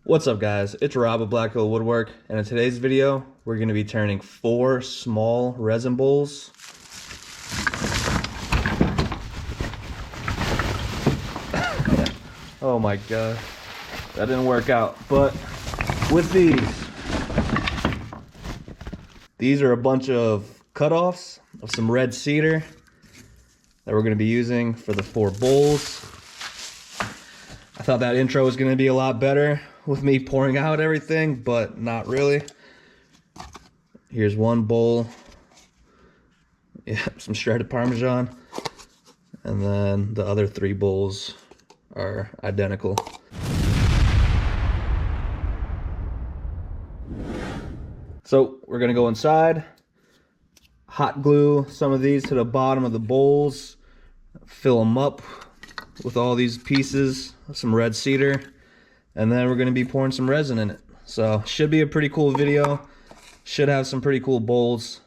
What's up guys, it's Rob of Black Hill Woodwork, and in today's video we're going to be turning 4 small resin bowls. Oh my god, that didn't work out. But with these are a bunch of cutoffs of some red cedar that we're going to be using for the 4 bowls. I thought that intro was going to be a lot better with me pouring out everything, but not really. Here's one bowl. Yeah, some shredded Parmesan. And then the other 3 bowls are identical. So we're gonna go inside, hot glue some of these to the bottom of the bowls, fill them up with all these pieces of some red cedar, and then we're going to be pouring some resin in it. So should be a pretty cool video, should have some pretty cool bowls.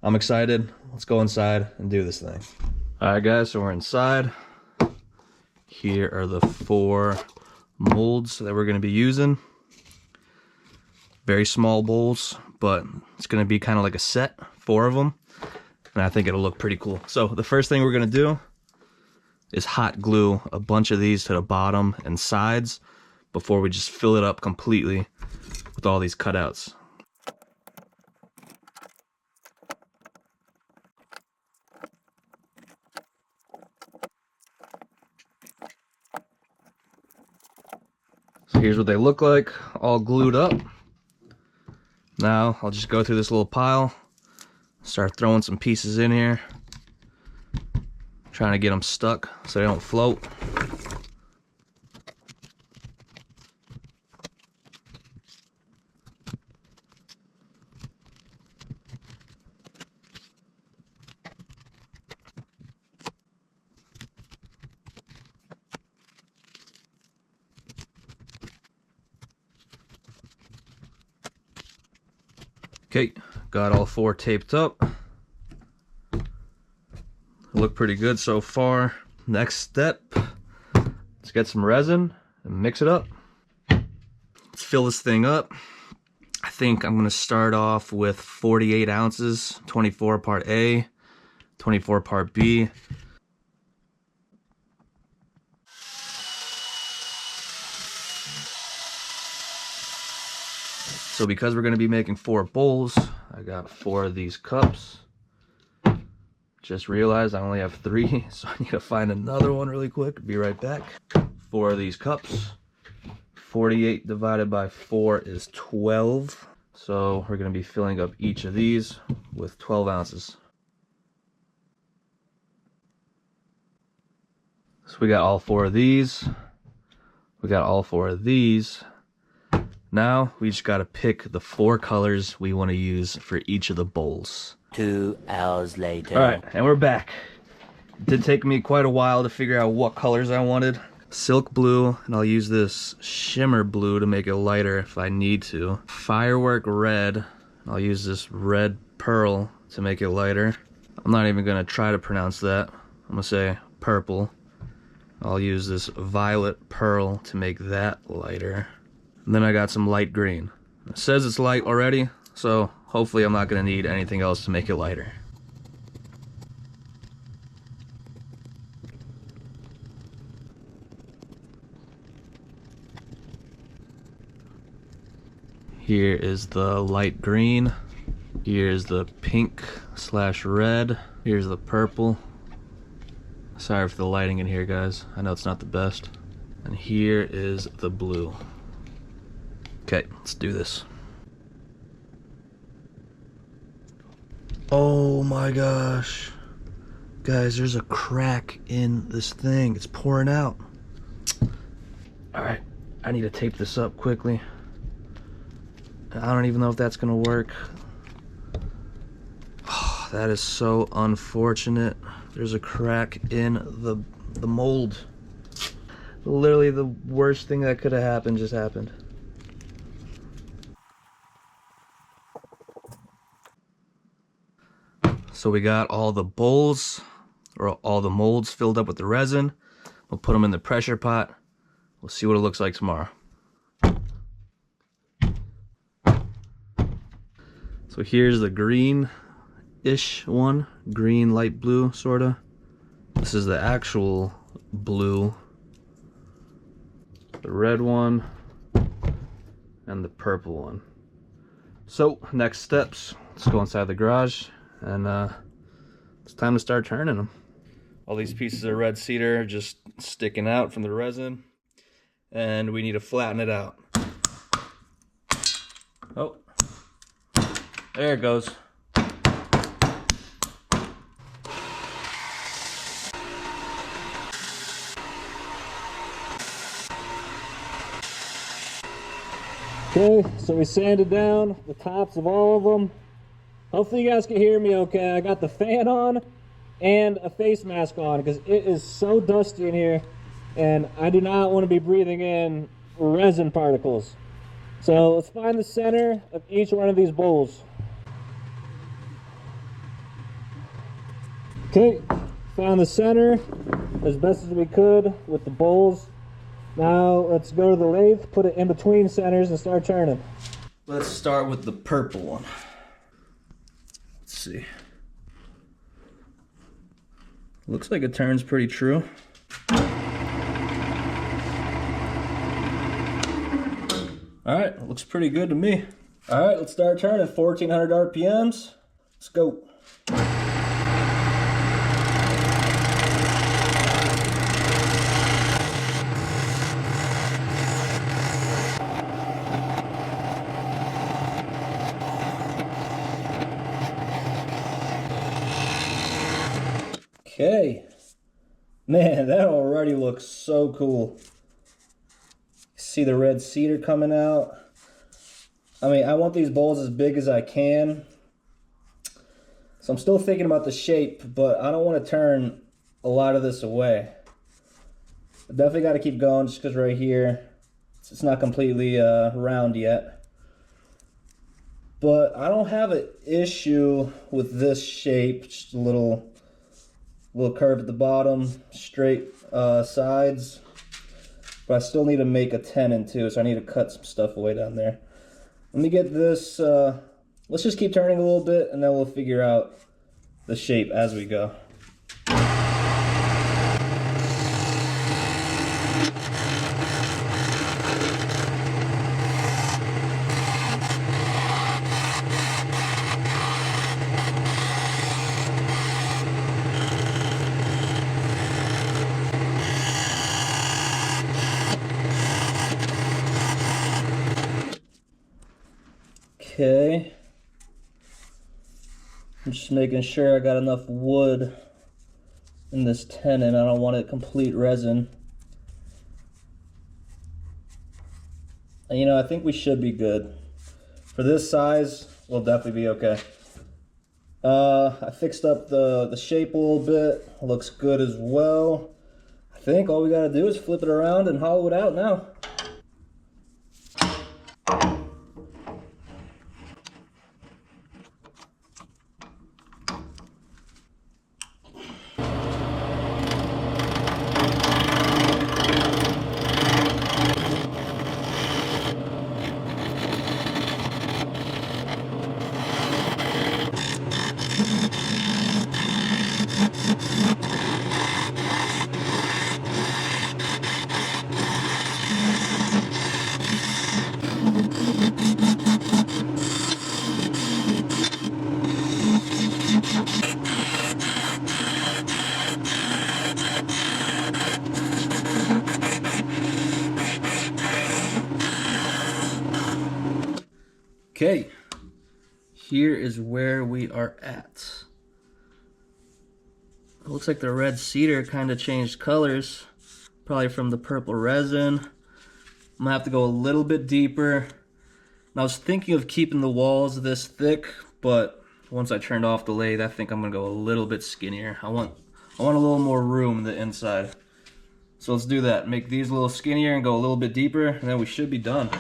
I'm excited. Let's go inside and do this thing. All right guys, so we're inside. Here are the 4 molds that we're going to be using. Very small bowls, but it's going to be kind of like a set, 4 of them, and I think it'll look pretty cool. So the first thing we're going to do is hot glue a bunch of these to the bottom and sides before we just fill it up completely with all these cutouts. So here's what they look like, all glued up. Now I'll just go through this little pile, start throwing some pieces in here, trying to get them stuck so they don't float. Okay, got all 4 taped up. Look pretty good so far. Next step, let's get some resin and mix it up. Let's fill this thing up. I think I'm gonna start off with 48 ounces, 24 part A, 24 part B. So because we're gonna be making 4 bowls, I got 4 of these cups. Just realized I only have 3, so I need to find another one really quick. Be right back. 4 of these cups. 48 divided by 4 is 12. So we're going to be filling up each of these with 12 ounces. So we got all 4 of these. We got all 4 of these. Now we just got to pick the 4 colors we want to use for each of the bowls. 2 hours later. All right, and we're back. It did take me quite a while to figure out what colors I wanted. Silk blue, and I'll use this shimmer blue to make it lighter if I need to. Firework red, I'll use this red pearl to make it lighter. I'm not even gonna try to pronounce that. I'm gonna say purple. I'll use this violet pearl to make that lighter. And then I got some light green. It says it's light already, so hopefully I'm not going to need anything else to make it lighter. Here is the light green. Here's the pink / red. Here's the purple. Sorry for the lighting in here, guys. I know it's not the best. And here is the blue. Okay, let's do this. Oh my gosh. Guys, there's a crack in this thing. It's pouring out. Alright, I need to tape this up quickly. I don't even know if that's gonna work. Oh, that is so unfortunate. There's a crack in the mold. Literally the worst thing that could have happened just happened. So we got all the bowls, or all the molds filled up with the resin. We'll put them in the pressure pot. We'll see what it looks like tomorrow. So here's the green-ish one, green, light blue, sorta. This is the actual blue, the red one, and the purple one. So next steps, let's go inside the garage and it's time to start turning them. All these pieces of red cedar are just sticking out from the resin, and we need to flatten it out. Oh, there it goes. Okay, so we sanded down the tops of all of them. Hopefully you guys can hear me okay. I got the fan on and a face mask on because it is so dusty in here and I do not want to be breathing in resin particles. So let's find the center of each one of these bowls. Okay, found the center as best as we could with the bowls. Now let's go to the lathe, put it in between centers and start turning. Let's start with the purple one. Let's see. Looks like it turns pretty true. Alright, looks pretty good to me. Alright, let's start turning. 1400 RPMs. Let's go. Okay, man, that already looks so cool. See the red cedar coming out. I mean, I want these bowls as big as I can. So I'm still thinking about the shape, but I don't want to turn a lot of this away. I definitely got to keep going just because right here, it's not completely round yet. But I don't have an issue with this shape, just a little curve at the bottom, straight sides. But I still need to make a tenon too, so I need to cut some stuff away down there. Let me get this, let's just keep turning a little bit and then we'll figure out the shape as we go. Okay, I'm just making sure I got enough wood in this tenon. I don't want it complete resin. And you know, I think we should be good. For this size, we'll definitely be okay. I fixed up the shape a little bit. It looks good as well. I think all we gotta do is flip it around and hollow it out now. Okay, here is where we are at. It looks like the red cedar kind of changed colors, probably from the purple resin. I'm gonna have to go a little bit deeper. And I was thinking of keeping the walls this thick, but once I turned off the lathe, I think I'm gonna go a little bit skinnier. I want a little more room in the inside. So let's do that. Make these a little skinnier and go a little bit deeper, and then we should be done.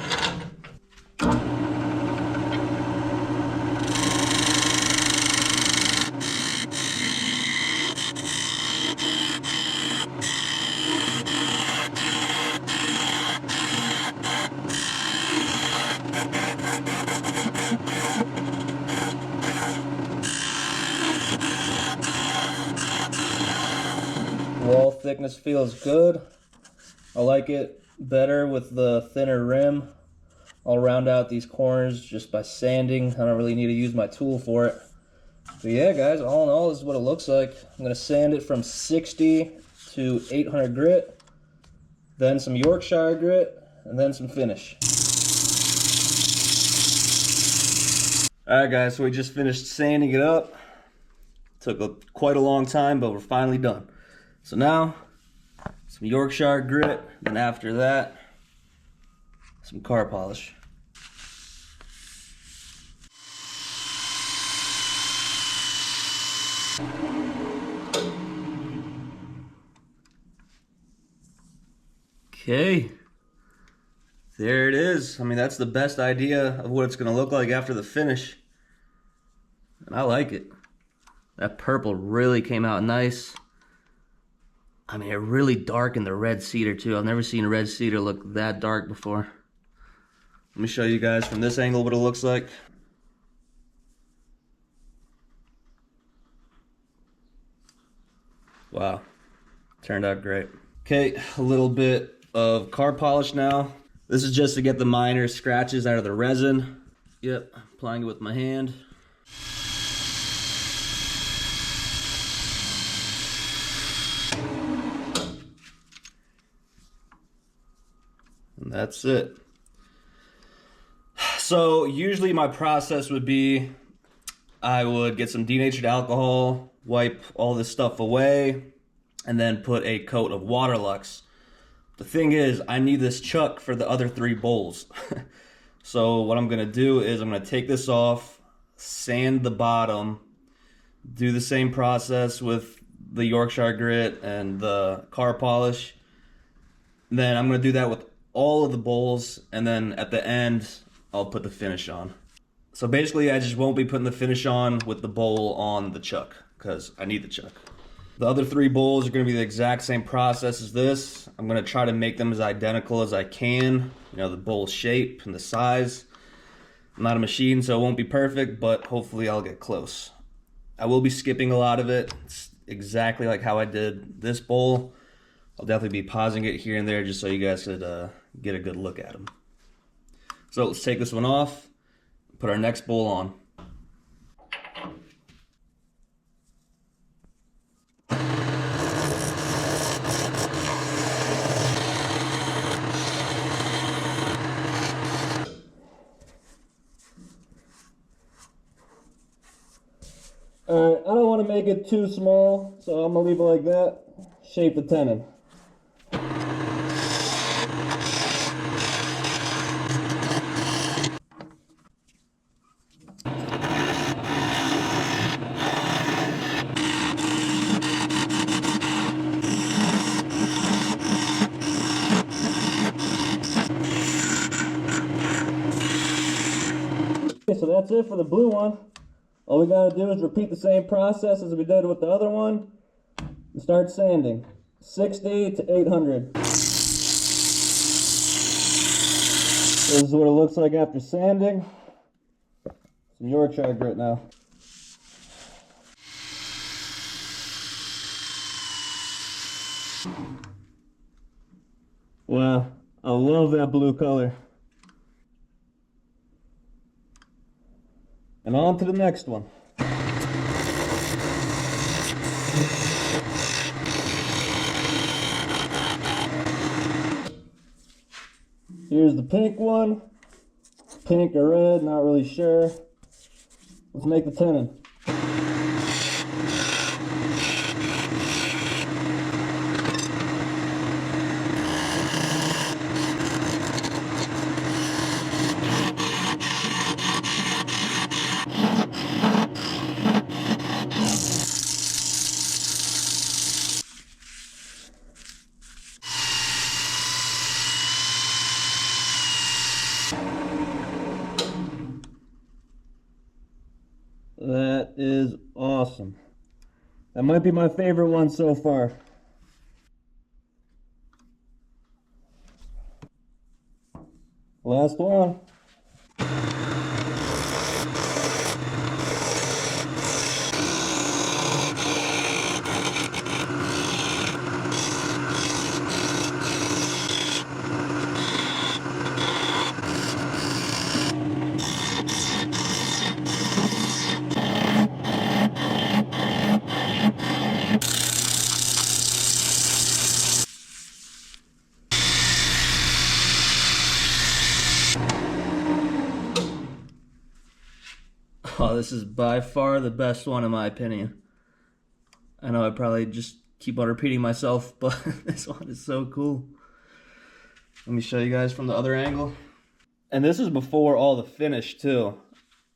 thickness feels good. I like it better with the thinner rim. I'll round out these corners just by sanding. I don't really need to use my tool for it. But yeah, guys, all in all, this is what it looks like. I'm gonna sand it from 60 to 800 grit, then some Yorkshire grit, and then some finish. All right, guys, so we just finished sanding it up. Took quite a long time, but we're finally done. So now, some Yorkshire grit, then after that, some car polish. Okay, there it is. I mean, that's the best idea of what it's gonna look like after the finish. And I like it. That purple really came out nice. I mean, it really darkened the red cedar too. I've never seen a red cedar look that dark before. Let me show you guys from this angle what it looks like. Wow, turned out great. Okay, a little bit of car polish now. This is just to get the minor scratches out of the resin. Yep, applying it with my hand. And that's it. So usually my process would be, I would get some denatured alcohol, wipe all this stuff away, and then put a coat of Waterlux. The thing is, I need this chuck for the other 3 bowls. So what I'm gonna do is I'm gonna take this off, sand the bottom, do the same process with the Yorkshire grit and the car polish. Then I'm gonna do that with all of the bowls, and then at the end, I'll put the finish on. So basically, I just won't be putting the finish on with the bowl on the chuck, because I need the chuck. The other 3 bowls are gonna be the exact same process as this. I'm gonna try to make them as identical as I can. You know, the bowl shape and the size. I'm not a machine, so it won't be perfect, but hopefully I'll get close. I will be skipping a lot of it. It's exactly like how I did this bowl. I'll definitely be pausing it here and there just so you guys could get a good look at them. So let's take this one off, put our next bowl on. Alright, I don't want to make it too small, so I'm going to leave it like that. Shape the tenon. Okay, so that's it for the blue one. All we gotta do is repeat the same process as we did with the other one and start sanding. 60 to 800. This is what it looks like after sanding. Some Yorkshire grit now. Wow, I love that blue color. And on to the next one. Here's the pink one. Pink or red, not really sure. Let's make the tenon. That is awesome. That might be my favorite one so far. Last one. Oh, this is by far the best one in my opinion. I know I probably just keep on repeating myself, but this one is so cool. Let me show you guys from the other angle. And this is before all the finish too.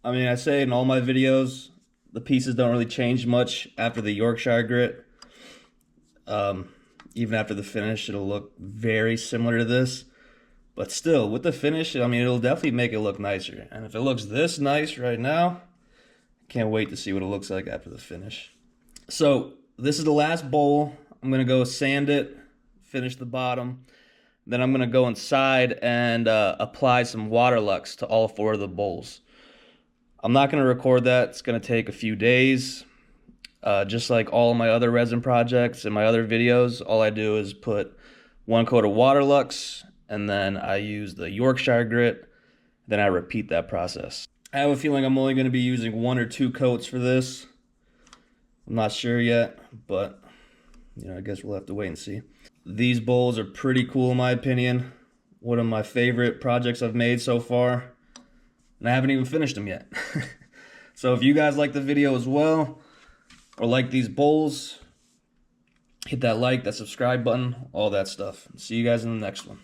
I mean, I say in all my videos, the pieces don't really change much after the Yorkshire grit. Even after the finish, it'll look very similar to this. But still, with the finish, I mean, it'll definitely make it look nicer. And if it looks this nice right now, can't wait to see what it looks like after the finish. So, this is the last bowl. I'm going to go sand it, finish the bottom. Then I'm going to go inside and apply some Waterlux to all 4 of the bowls. I'm not going to record that. It's going to take a few days. Just like all my other resin projects and my other videos, all I do is put 1 coat of Waterlux, and then I use the Yorkshire grit, then I repeat that process. I have a feeling I'm only going to be using 1 or 2 coats for this. I'm not sure yet, but you know, I guess we'll have to wait and see. These bowls are pretty cool in my opinion. One of my favorite projects I've made so far, and I haven't even finished them yet. So if you guys like the video as well, or like these bowls, hit that like, that subscribe button, all that stuff. See you guys in the next one.